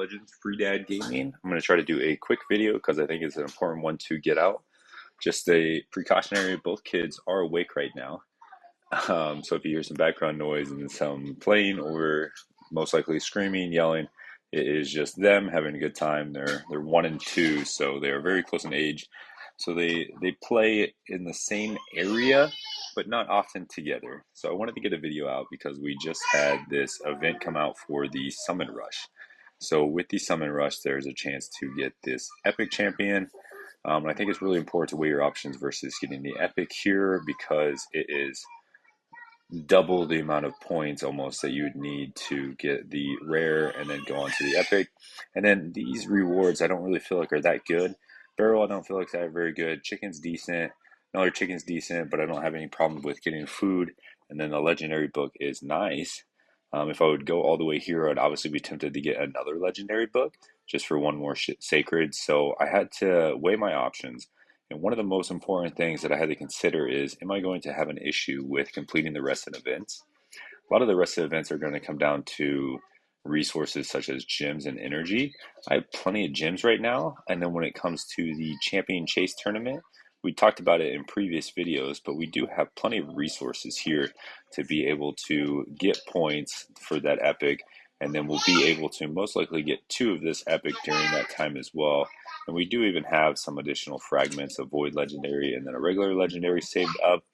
Legends Free Dad Gaming. I'm going to try to do a quick video because I think it's an important one to get out. Just a precautionary, both kids are awake right now. So if you hear some background noise and some playing or most likely screaming, yelling, it is just them having a good time. They're 1 and 2, so they are very close in age. So they play in the same area, but not often together. So I wanted to get a video out because we just had this event come out for the Summon Rush. So with the Summon Rush, there's a chance to get this Epic Champion. And I think it's really important to weigh your options versus getting the Epic here because it is double the amount of points almost that you would need to get the rare and then go on to the epic. And then these rewards I don't really feel like are that good. Barrel I don't feel like that very good. Chicken's decent. Another chicken's decent, but I don't have any problem with getting food. And then the legendary book is nice. If I would go all the way here, I'd obviously be tempted to get another legendary book just for one more sacred. So I had to weigh my options. And one of the most important things that I had to consider is, am I going to have an issue with completing the rest of the events? A lot of the rest of the events are going to come down to resources such as gems and energy. I have plenty of gems right now. And then when it comes to the Champion Chase tournament, we talked about it in previous videos, but we do have plenty of resources here to be able to get points for that epic. And then we'll be able to most likely get 2 of this epic during that time as well. And we do even have some additional fragments of Void Legendary and then a regular Legendary saved up.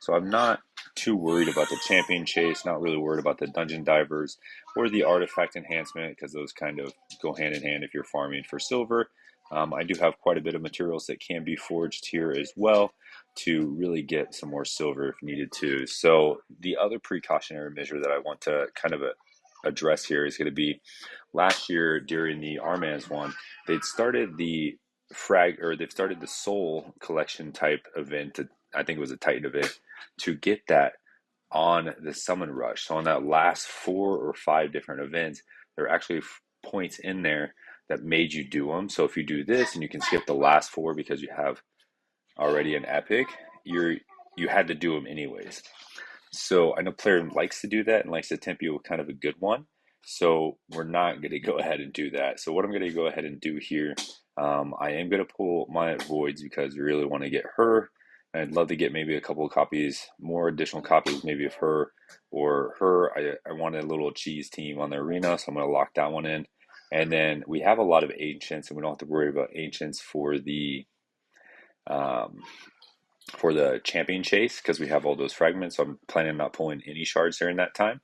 So I'm not too worried about the Champion Chase, not really worried about the Dungeon Divers or the Artifact Enhancement because those kind of go hand in hand if you're farming for silver. I do have quite a bit of materials that can be forged here as well to really get some more silver if needed to. So the other precautionary measure that I want to kind of address here is going to be last year during the Armans one, they'd started the they've started the soul collection type event. I think it was a Titan event to get that on the Summon Rush. So on that last 4 or 5 different events, there are actually points in there that made you do them. So if you do this and you can skip the last 4 because you have already an epic, you had to do them anyways. So I know player likes to do that and likes to tempt you with kind of a good one. So we're not going to go ahead and do that. So what I'm going to go ahead and do here, I am going to pull my voids because we really want to get her. And I'd love to get maybe a couple of copies, more additional copies maybe of her or her. I wanted a little cheese team on the arena, so I'm going to lock that one in. And then we have a lot of ancients, and we don't have to worry about ancients um, for the champion chase because we have all those fragments. So I'm planning on not pulling any shards during that time.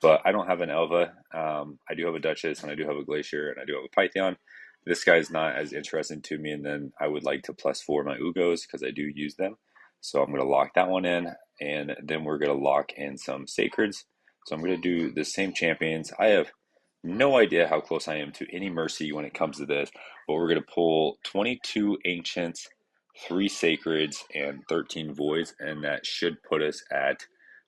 But I don't have an Elva. I do have a Duchess, and I do have a Glacier, and I do have a Python. This guy's not as interesting to me, and then I would like to +4 my Ugos because I do use them. So I'm going to lock that one in, and then we're going to lock in some Sacreds. So I'm going to do the same champions. I have no idea how close I am to any Mercy when it comes to this, but we're going to pull 22 Ancients, 3 Sacreds, and 13 Voids, and that should put us at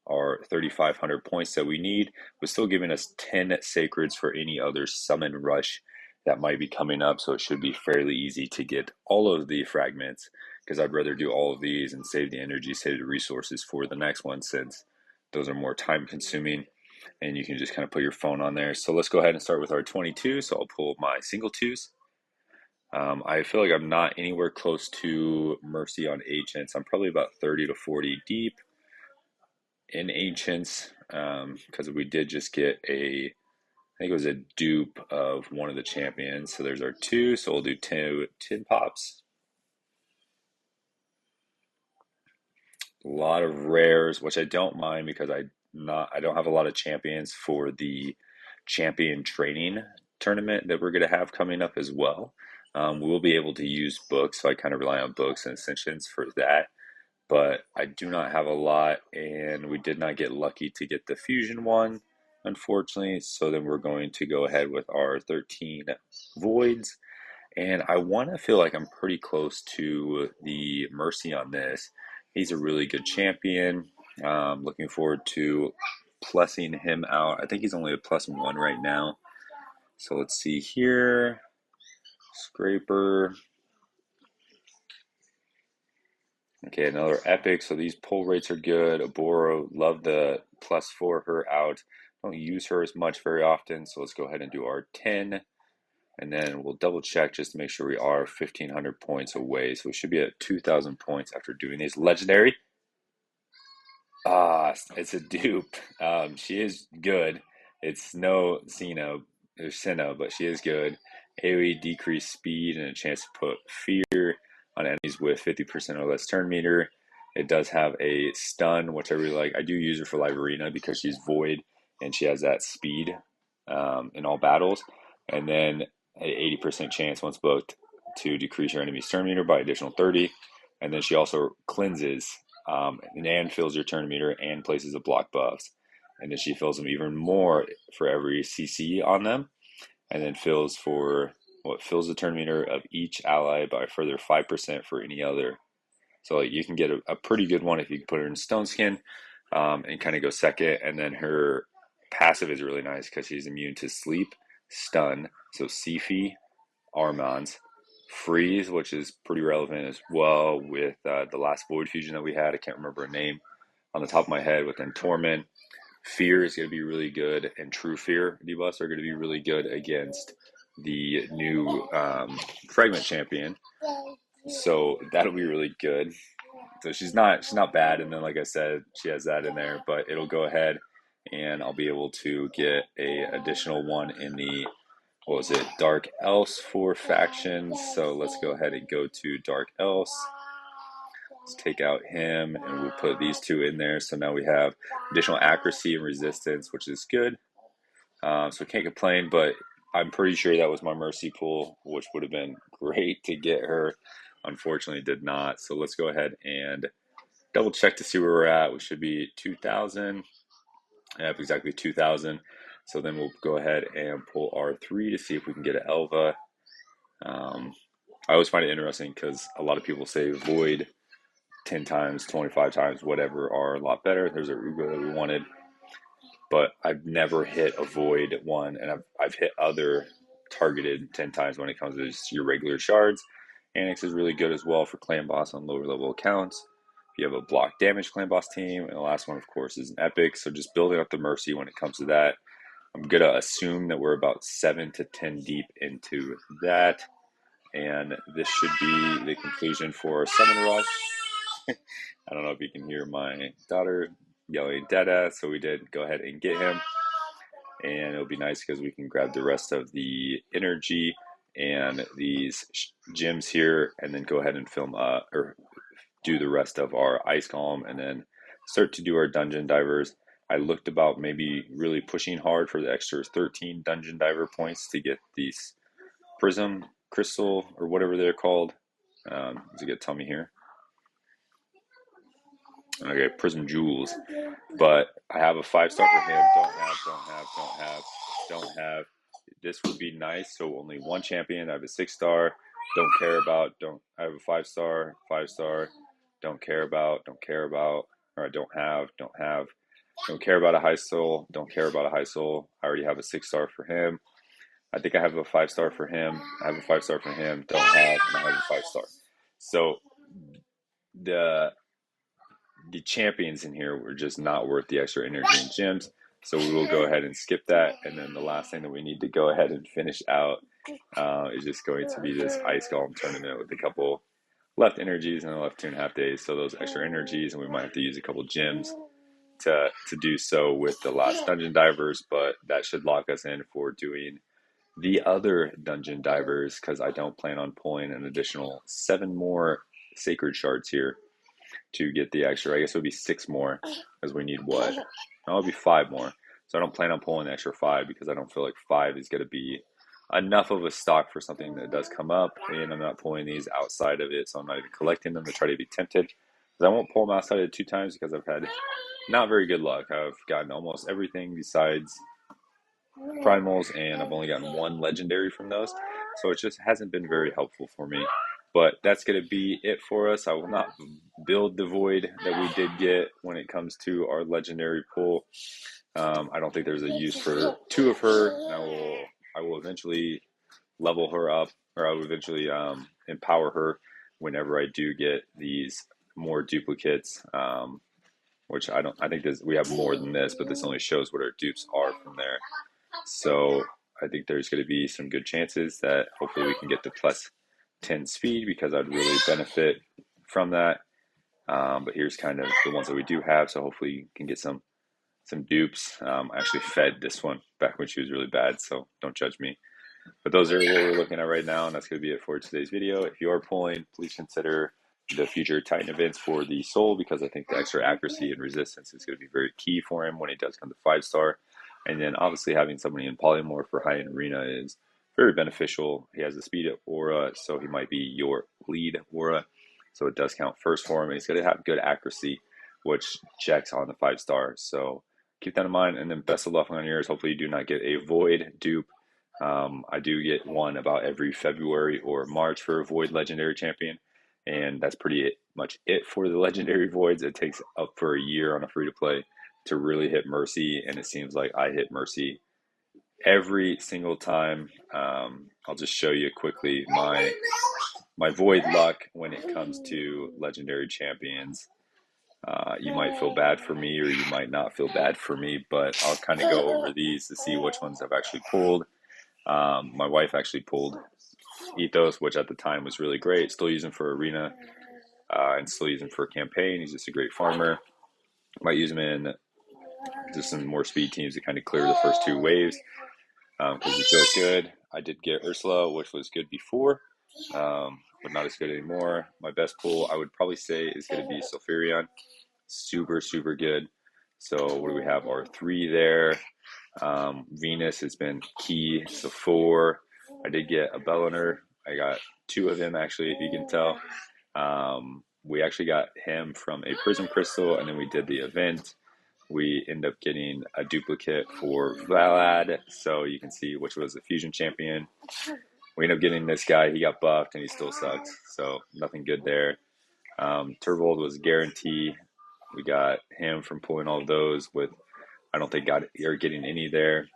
our 3,500 points that we need, but still giving us 10 Sacreds for any other Summon Rush that might be coming up, so it should be fairly easy to get all of the fragments, because I'd rather do all of these and save the energy, save the resources for the next one, since those are more time consuming, and you can just kind of put your phone on there. So let's go ahead and start with our 22, so I'll pull my single twos. I feel like I'm not anywhere close to Mercy on Ancients. I'm probably about 30 to 40 deep in Ancients, because we did just get I think it was a dupe of one of the champions. So there's our 2, so we'll do 10 pops. A lot of rares, which I don't mind because I don't have a lot of champions for the champion training tournament that we're going to have coming up as well. We'll be able to use books, so I kind of rely on books and Ascensions for that. But I do not have a lot, and we did not get lucky to get the fusion one, unfortunately. So then we're going to go ahead with our 13 voids, and I want to feel like I'm pretty close to the Mercy on this. He's a really good champion. Looking forward to plussing him out. I think he's only a +1 right now. So let's see here. Scraper. Okay, another epic. So these pull rates are good. Oboro, love the +4 her out. Don't use her as much very often. So let's go ahead and do our 10. And then we'll double check just to make sure we are 1,500 points away. So we should be at 2,000 points after doing these. Legendary. It's a dupe. She is good. It's no Sinnoh, but she is good. AoE decreased speed and a chance to put fear on enemies with 50% or less turn meter. It does have a stun, which I really like. I do use her for Live Arena because she's void and she has that speed in all battles. And then a 80% chance once booked to decrease your enemy's turn meter by additional 30. And then she also cleanses and fills your turn meter and places a block buffs. And then she fills them even more for every CC on them. And then fills the turn meter of each ally by a further 5% for any other. So like, you can get a pretty good one if you put her in Stone Skin and kind of go second. And then her passive is really nice because she's immune to sleep, stun, so Sifi, Armans, freeze, which is pretty relevant as well with the last Void Fusion that we had. I can't remember her name on the top of my head. Within Torment, Fear is going to be really good, and True Fear debuffs are going to be really good against the new Fragment Champion. So that'll be really good. So she's not bad, and then like I said, she has that in there, but it'll go ahead and I'll be able to get a additional one in the Dark Else for factions. So let's go ahead and go to Dark Else. Let's take out him and we'll put these two in there. So now we have additional accuracy and resistance, which is good. So can't complain, but I'm pretty sure that was my mercy pool, which would have been great to get her. Unfortunately, did not. So let's go ahead and double check to see where we're at. We should be 2,000. Yep, exactly 2,000. So then we'll go ahead and pull R3 to see if we can get an Elva. I always find it interesting because a lot of people say Void 10 times, 25 times, whatever, are a lot better. There's a Rugo that we wanted, but I've never hit a Void one, and I've hit other targeted 10 times when it comes to just your regular shards. Annex is really good as well for clan boss on lower level accounts. If you have a block damage clan boss team, and the last one, of course, is an epic. So just building up the mercy when it comes to that. I'm gonna assume that we're about 7 to 10 deep into that, and this should be the conclusion for Summon Rush. I don't know if you can hear my daughter yelling "Dada," so we did go ahead and get him, and it'll be nice because we can grab the rest of the energy and these gems here, and then go ahead and film or do the rest of our Ice Golem, and then start to do our Dungeon Divers. I looked about maybe really pushing hard for the extra 13 Dungeon Diver points to get these Prism Crystal or whatever they're called. Does it get tell me here? Okay, Prism Jewels. But I have a 5-star for him. Don't have. This would be nice. So only one champion. I have a 6-star. Don't care about. I have a 5-star. 5-star. Don't care about. Or I don't have. Don't care about a high soul. Don't care about a high soul. I already have a 6-star for him. I think I have a 5-star for him. I have a 5-star for him. Don't have. And I have a 5-star. So the champions in here were just not worth the extra energy and gems. So we will go ahead and skip that. And then the last thing that we need to go ahead and finish out is just going to be this Ice Golem tournament with a couple left energies and left 2.5 days. So those extra energies, and we might have to use a couple gems to do so with the last Dungeon Divers, but that should lock us in for doing the other Dungeon Divers, because I don't plan on pulling an additional 7 more Sacred Shards here to get the extra. I guess it would be 6 more, because we need what? No, it'll be 5 more. So I don't plan on pulling the extra 5 because I don't feel like 5 is going to be enough of a stock for something that does come up, and I'm not pulling these outside of it, so I'm not even collecting them to try to be tempted. Because I won't pull them outside of it 2 times because I've had not very good luck. I've gotten almost everything besides primals, and I've only gotten 1 legendary from those, so it just hasn't been very helpful for me. But that's going to be it for us. I will not build the Void that we did get when it comes to our legendary pool. I don't think there's a use for 2 of her. I will eventually level her up, or I will eventually empower her whenever I do get these more duplicates. Which I think we have more than this, but this only shows what our dupes are from there. So I think there's going to be some good chances that hopefully we can get the plus 10 speed, because I'd really benefit from that. But here's kind of the ones that we do have, so hopefully you can get some dupes. I actually fed this one back when she was really bad, so don't judge me. But those are what we're looking at right now, and that's going to be it for today's video. If you are pulling, please consider the future Titan events for the Soul, because I think the extra accuracy and resistance is going to be very key for him when he does come to 5-star. And then obviously having somebody in Polymorph for high-end arena is very beneficial. He has the speed of aura, so he might be your lead aura. So it does count first for him. And he's going to have good accuracy, which checks on the 5-star. So keep that in mind. And then best of luck on yours. Hopefully you do not get a Void dupe. I do get one about every February or March for a Void Legendary Champion. And that's pretty much it for the Legendary Voids. It takes up for a year on a free-to-play to really hit Mercy. And it seems like I hit Mercy every single time. I'll just show you quickly my Void luck when it comes to Legendary Champions. You might feel bad for me, or you might not feel bad for me, but I'll kind of go over these to see which ones I've actually pulled. My wife actually pulled Ethos, which at the time was really great. Still using for arena, and still using for campaign. He's just a great farmer. Might use him in just some more speed teams to kind of clear the first 2 waves, because he feels good. I did get Ursula, which was good before, but not as good anymore. My best pull, I would probably say, is going to be Sulfurion. Super, super good. So what do we have? Our 3 there. Venus has been key. So 4. I did get a Belliner. I got 2 of him, actually, if you can tell. We actually got him from a Prism Crystal, and then we did the event. We end up getting a duplicate for Vlad, so you can see which was the Fusion Champion. We end up getting this guy. He got buffed, and he still sucks, so nothing good there. Turvold was guarantee. We got him from pulling all of those with, I don't think you're getting any there.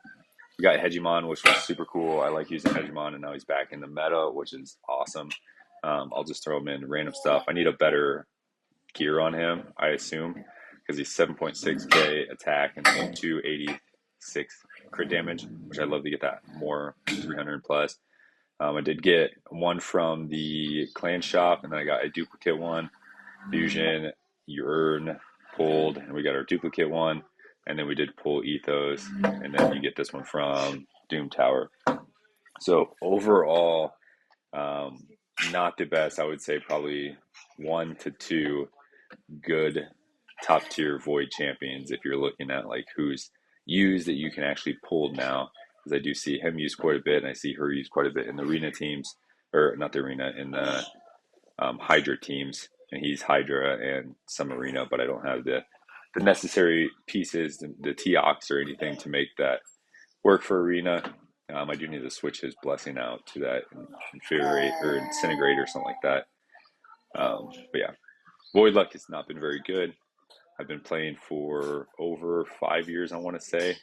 We got Hegemon, which was super cool. I like using Hegemon, and now he's back in the meta, which is awesome. I'll just throw him in random stuff. I need a better gear on him, I assume, because he's 7.6k attack and 286 crit damage, which I'd love to get that more, 300 plus. I did get one from the clan shop, and then I got a duplicate one. Fusion, Urn pulled, and we got our duplicate one, and then we did pull Ethos, and then you get this one from Doom Tower. So overall, not the best. I would say probably 1 to 2 good top tier Void champions if you're looking at like who's used that you can actually pull now, because I do see him use quite a bit, and I see her use quite a bit in the arena teams, or not the arena, in the Hydra teams, and he's Hydra and some arena, but I don't have the necessary pieces, the T-Ox or anything to make that work for arena. I do need to switch his blessing out to that Infuriate or Incinerate or something like that. But yeah, Void luck has not been very good. I've been playing for over 5 years, I want to say.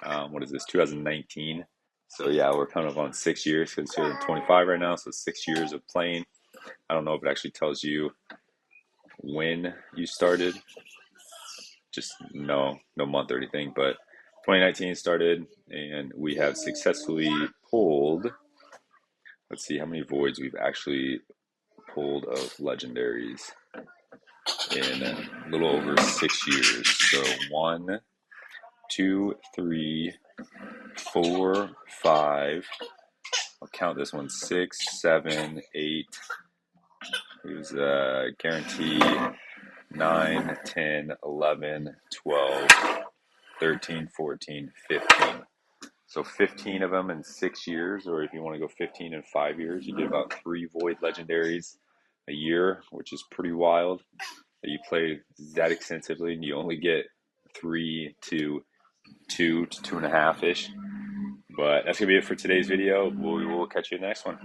What is this, 2019? So yeah, we're kind of on 6 years, because we're 25 right now, so 6 years of playing. I don't know if it actually tells you when you started. Just no month or anything, but 2019 started, and we have successfully pulled, let's see how many Voids we've actually pulled of legendaries in a little over 6 years. So 1, 2, 3, 4, 5. I'll count this one: 6, 7, 8. It was guarantee 9, 10, 11, 12, 13, 14, 15. So 15 of them in 6 years, or if you want to go 15 in 5 years, you get about 3 Void legendaries a year, which is pretty wild. That you play that extensively, and you only get 3 to 2 to 2.5 ish. But that's gonna be it for today's video. We will catch you in the next one.